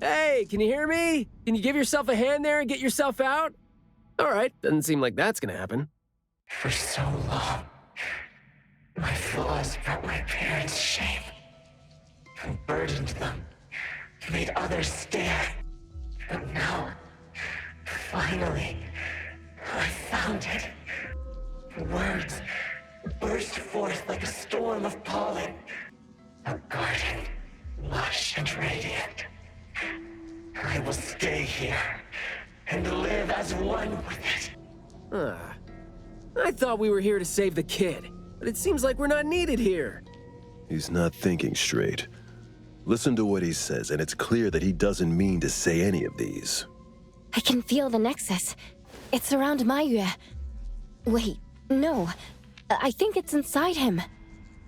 Hey, can you hear me? Can you give yourself a hand there and get yourself out? All right, doesn't seem like that's gonna happen. For so long, my flaws brought my parents shame and burdened them, made others stare. But now, finally, I found it. Words burst forth like a storm of pollen. A garden, lush and radiant. I will stay here and live as one with it. I thought we were here to save the kid, but it seems like we're not needed here. He's not thinking straight. Listen to what he says, and it's clear that he doesn't mean to say any of these. I can feel the nexus. It's around Mayu. Wait, no. I think it's inside him.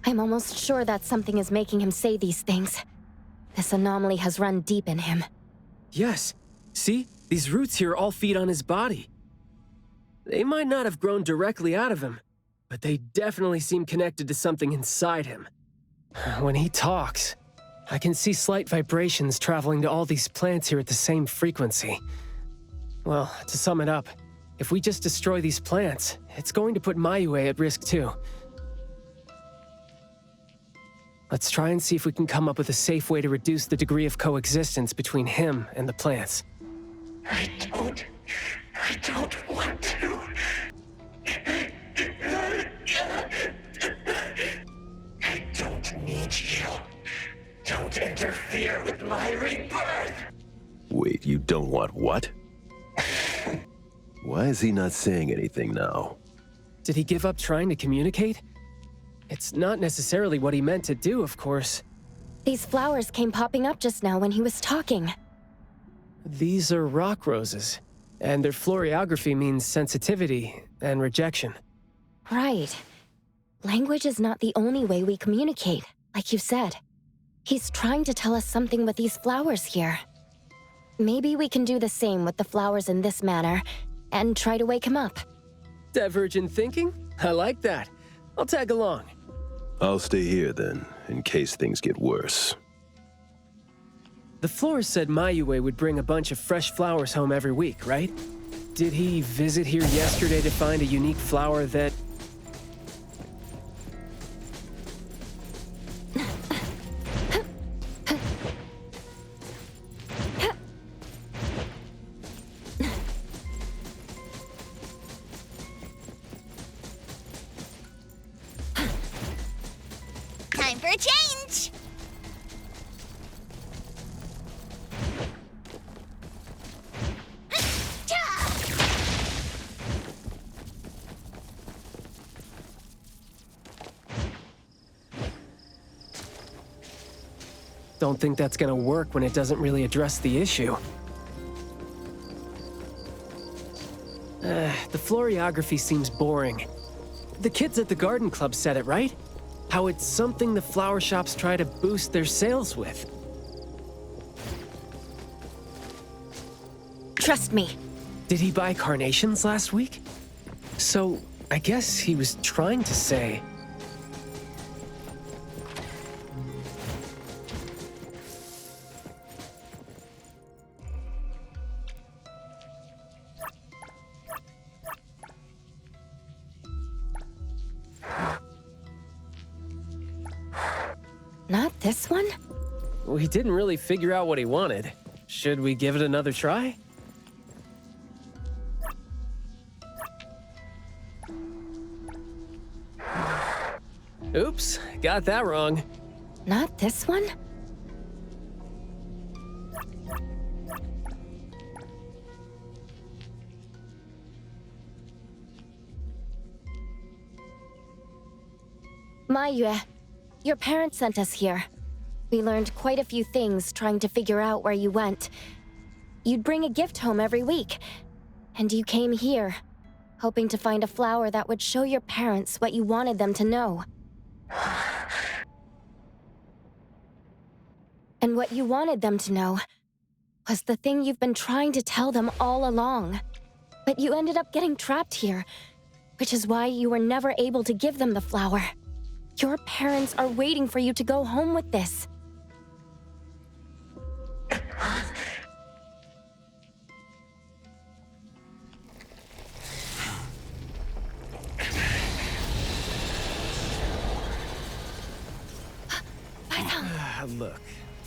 I'm almost sure that something is making him say these things. This anomaly has run deep in him. Yes. See? These roots here all feed on his body. They might not have grown directly out of him, but they definitely seem connected to something inside him. When he talks, I can see slight vibrations traveling to all these plants here at the same frequency. Well, to sum it up, if we just destroy these plants, it's going to put Mayu at risk too. Let's try and see if we can come up with a safe way to reduce the degree of coexistence between him and the plants. I don't want to. I don't need you. Don't interfere with my rebirth. Wait, you don't want what? Why is he not saying anything now? Did he give up trying to communicate? It's not necessarily what he meant to do, of course. These flowers came popping up just now when he was talking. These are rock roses, and their florography means sensitivity and rejection. Right. Language is not the only way we communicate, like you said. He's trying to tell us something with these flowers here. Maybe we can do the same with the flowers in this manner, and try to wake him up. Divergent thinking? I like that. I'll tag along. I'll stay here then, in case things get worse. The florist said Mayu would bring a bunch of fresh flowers home every week, right? Did he visit here yesterday to find a unique flower that... Time for a change! Don't think that's gonna work when it doesn't really address the issue. The florography seems boring. The kids at the garden club said it, right? How it's something the flower shops try to boost their sales with. Trust me. Did he buy carnations last week? So, I guess he was trying to say... Not this one? We didn't really figure out what he wanted. Should we give it another try? Oops, got that wrong. Not this one? Mayu, your parents sent us here. We learned quite a few things trying to figure out where you went. You'd bring a gift home every week, and you came here, hoping to find a flower that would show your parents what you wanted them to know. And what you wanted them to know was the thing you've been trying to tell them all along. But you ended up getting trapped here, which is why you were never able to give them the flower. Your parents are waiting for you to go home with this. Look,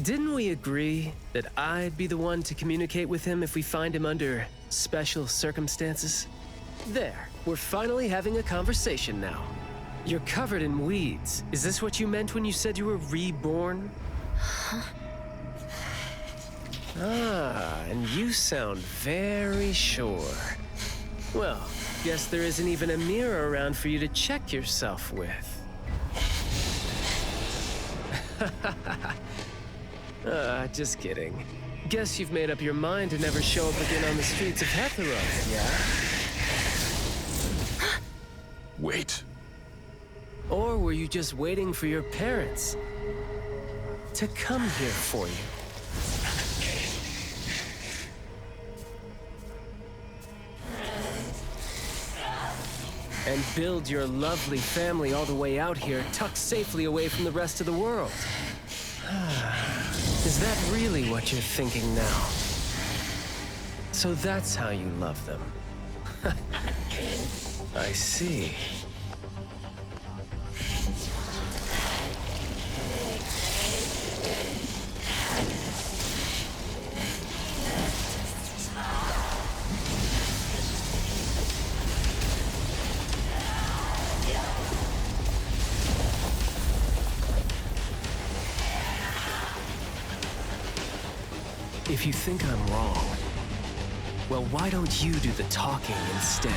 didn't we agree that I'd be the one to communicate with him if we find him under special circumstances? There, we're finally having a conversation now. You're covered in weeds. Is this what you meant when you said you were reborn? And you sound very sure. Well, guess there isn't even a mirror around for you to check yourself with. Just kidding. Guess you've made up your mind to never show up again on the streets of Hetero, yeah? Wait. Or were you just waiting for your parents to come here for you? And build your lovely family all the way out here, tucked safely away from the rest of the world. Is that really what you're thinking now? So that's how you love them. I see. If you think I'm wrong, well, why don't you do the talking instead?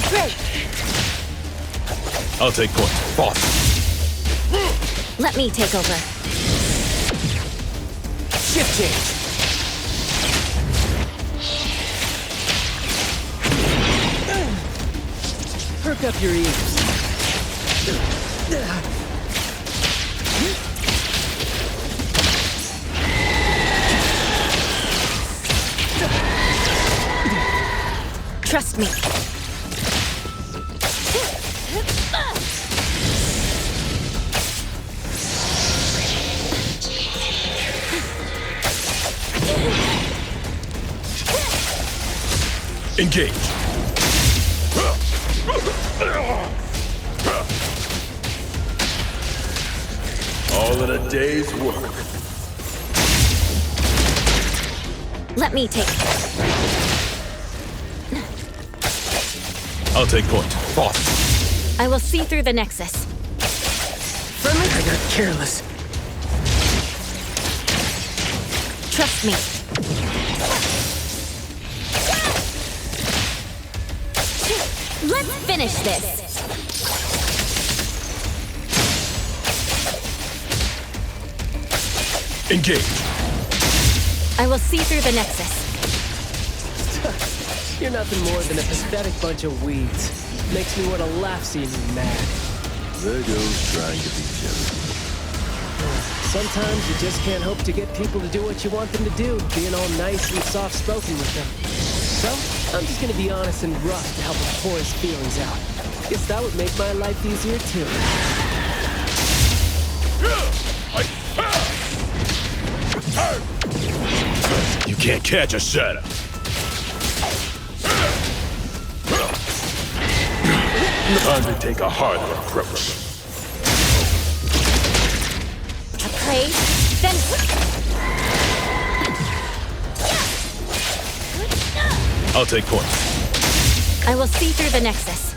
Great! I'll take point. Boss. Let me take over. Shift change! Perk up your ears. Trust me. Engage. All in a day's work. Let me take. I'll take point. Boss. I will see through the Nexus. Friendly? I got careless. Trust me. Let's finish this. Engage. I will see through the Nexus. You're nothing more than a pathetic bunch of weeds. Makes me want to laugh seeing you mad. There goes trying to be gentle. Sometimes you just can't hope to get people to do what you want them to do, being all nice and soft-spoken with them. So, I'm just gonna be honest and rough to help him pour his feelings out. Guess that would make my life easier, too. You can't catch a shadow. Time to take a harder approach. A play, then... I'll take point. I will see through the Nexus.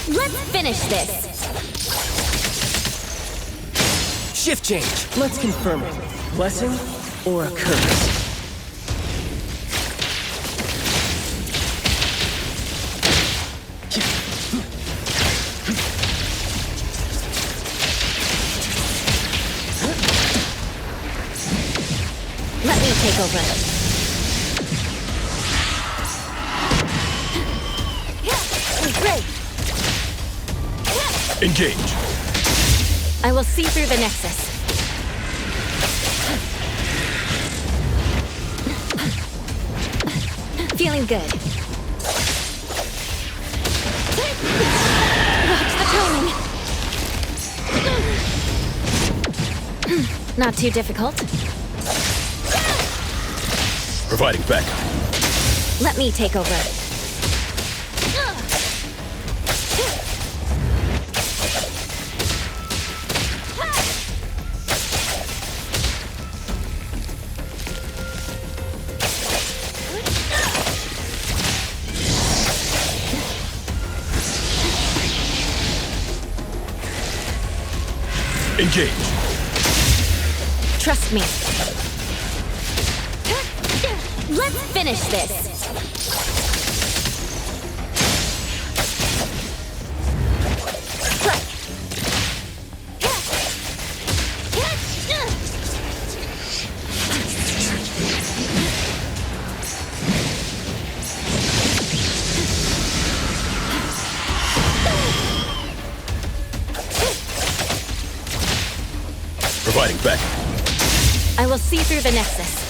Let's finish this. Shift change. Let's confirm it. Blessing or a curse? Let me take over. Great. Engage. I will see through the Nexus. Feeling good. Watch the timing. Not too difficult. Providing backup. Let me take over. Engage. Trust me. Let's finish this. Providing backup. I will see through the Nexus.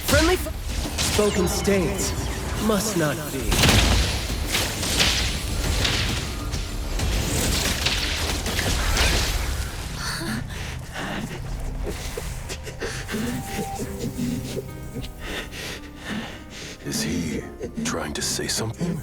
Friendly spoken states. Must not be. Is he trying to say something?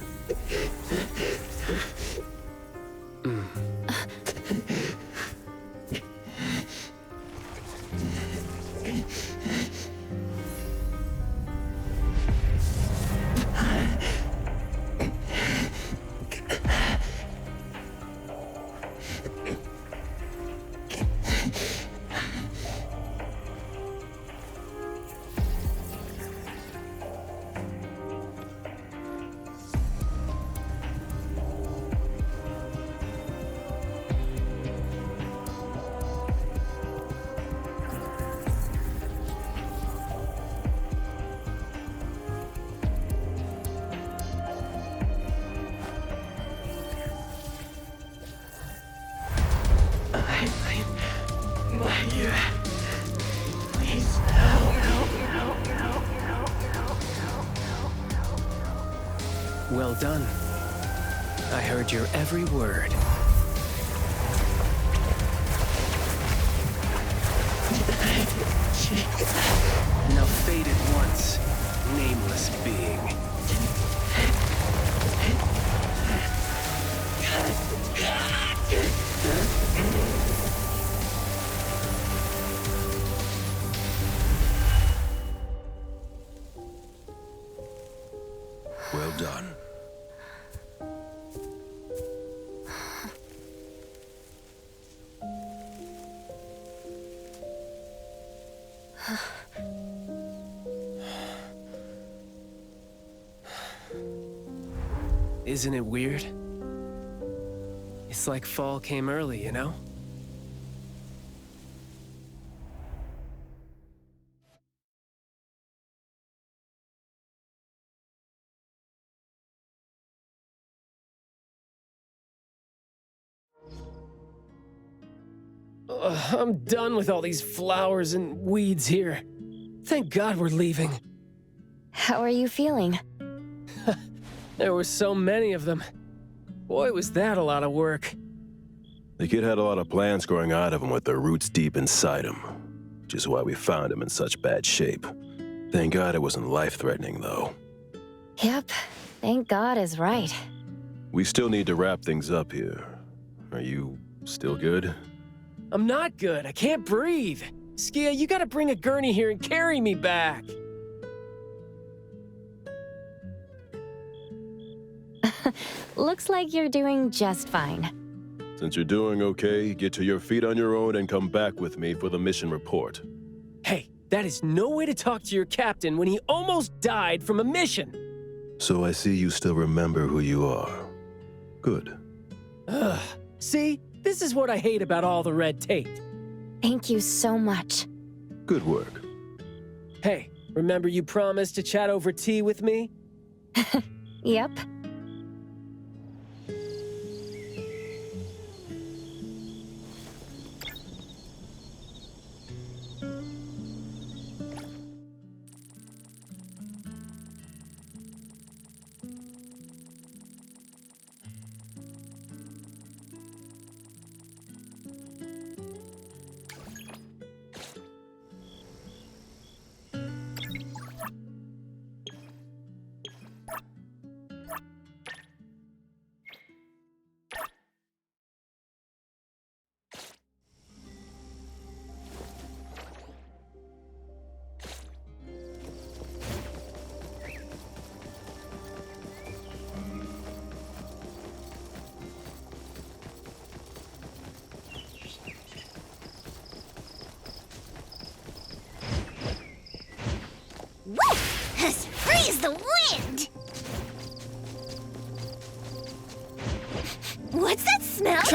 Well done. I heard your every word. Now fade at once, nameless being. Well done. Isn't it weird? It's like fall came early, you know? I'm done with all these flowers and weeds here. Thank God we're leaving. How are you feeling? There were so many of them. Boy, was that a lot of work. The kid had a lot of plants growing out of him with their roots deep inside him, which is why we found him in such bad shape. Thank God it wasn't life-threatening, though. Yep. Thank God is right. We still need to wrap things up here. Are you still good? I'm not good. I can't breathe. Skia, you gotta bring a gurney here and carry me back. Looks like you're doing just fine. Since you're doing okay, get to your feet on your own and come back with me for the mission report. Hey, that is no way to talk to your captain when he almost died from a mission. So I see you still remember who you are. Good. Ugh. See? This is what I hate about all the red tape. Thank you so much. Good work. Hey, remember you promised to chat over tea with me? Yep.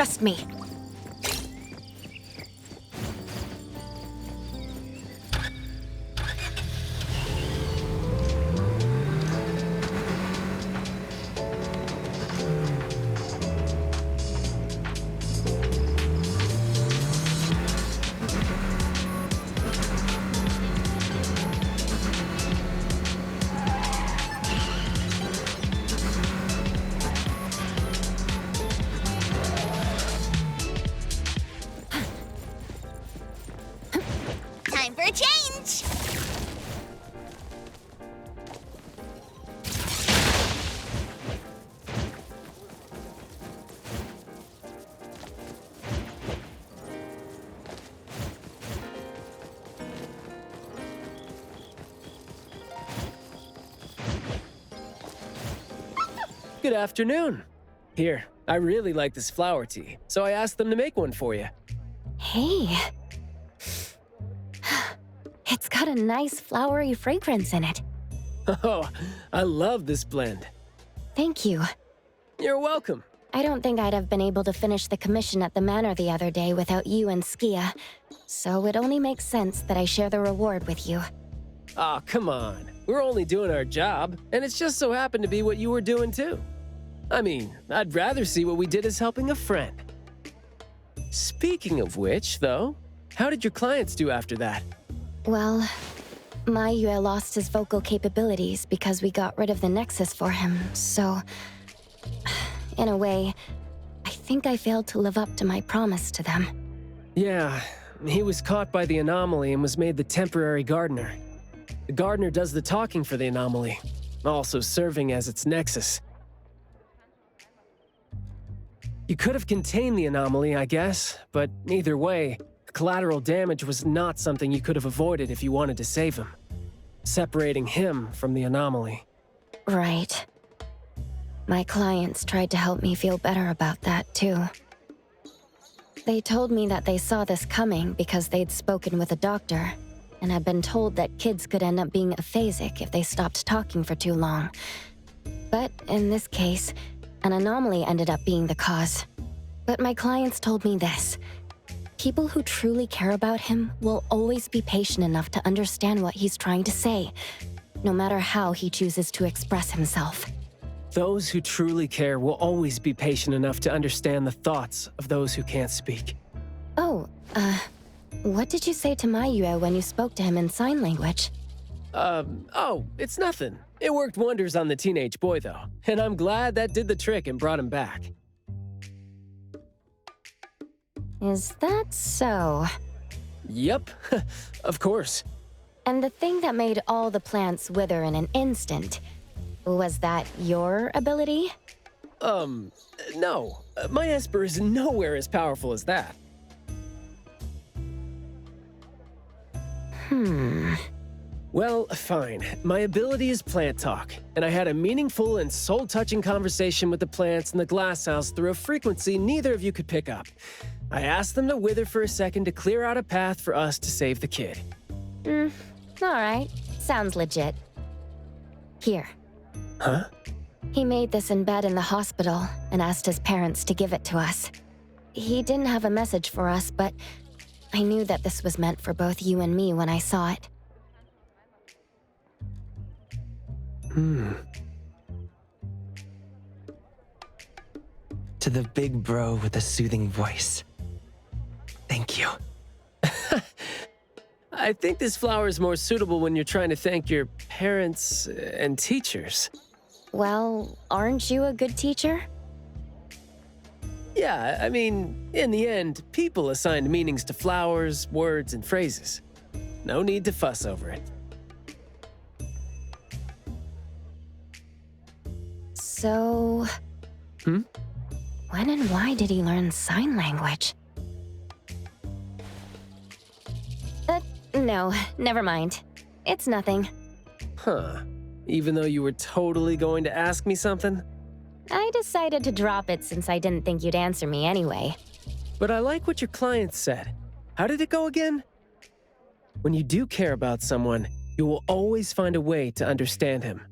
Trust me. Time for a change! Good afternoon. Here, I really like this flower tea, so I asked them to make one for you. Hey. It's got a nice flowery fragrance in it. Oh, I love this blend. Thank you. You're welcome. I don't think I'd have been able to finish the commission at the manor the other day without you and Skia, so it only makes sense that I share the reward with you. Aw, come on. We're only doing our job, and it's just so happened to be what you were doing too. I mean, I'd rather see what we did as helping a friend. Speaking of which, though, how did your clients do after that? Well, Mayue lost his vocal capabilities because we got rid of the Nexus for him, so... In a way, I think I failed to live up to my promise to them. Yeah, he was caught by the anomaly and was made the temporary gardener. The gardener does the talking for the anomaly, also serving as its nexus. You could have contained the anomaly, I guess, but either way, collateral damage was not something you could have avoided if you wanted to save him. Separating him from the anomaly. Right. My clients tried to help me feel better about that, too. They told me that they saw this coming because they'd spoken with a doctor, and had been told that kids could end up being aphasic if they stopped talking for too long. But in this case, an anomaly ended up being the cause. But my clients told me this. People who truly care about him will always be patient enough to understand what he's trying to say, no matter how he chooses to express himself. Those who truly care will always be patient enough to understand the thoughts of those who can't speak. Oh, what did you say to Mayue when you spoke to him in sign language? Oh, it's nothing. It worked wonders on the teenage boy, though, and I'm glad that did the trick and brought him back. Is that so? Yep, of course. And the thing that made all the plants wither in an instant, was that your ability? No. My Esper is nowhere as powerful as that. Well, fine. My ability is plant talk, and I had a meaningful and soul-touching conversation with the plants in the glass house through a frequency neither of you could pick up. I asked them to wither for a second to clear out a path for us to save the kid. Alright. Sounds legit. Here. Huh? He made this in bed in the hospital and asked his parents to give it to us. He didn't have a message for us, but I knew that this was meant for both you and me when I saw it. To the big bro with a soothing voice. Thank you. I think this flower is more suitable when you're trying to thank your parents and teachers. Well, aren't you a good teacher? Yeah, I mean, in the end, people assigned meanings to flowers, words, and phrases. No need to fuss over it. So... When and why did he learn sign language? No, never mind. It's nothing. Huh. Even though you were totally going to ask me something? I decided to drop it since I didn't think you'd answer me anyway. But I like what your client said. How did it go again? When you do care about someone, you will always find a way to understand him.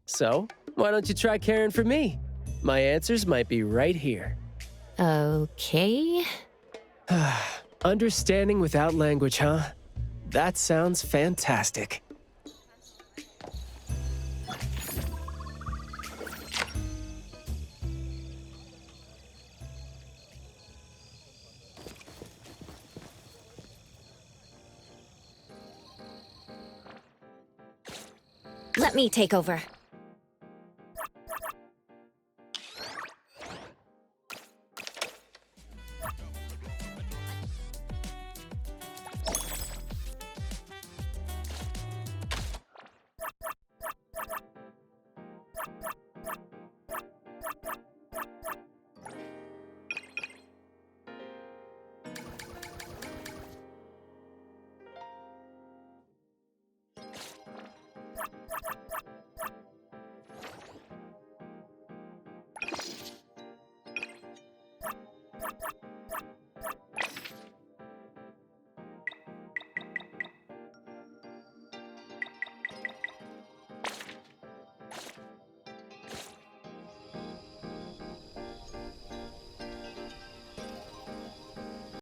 So, why don't you try caring for me? My answers might be right here. Okay. Understanding without language, huh? That sounds fantastic. Let me take over.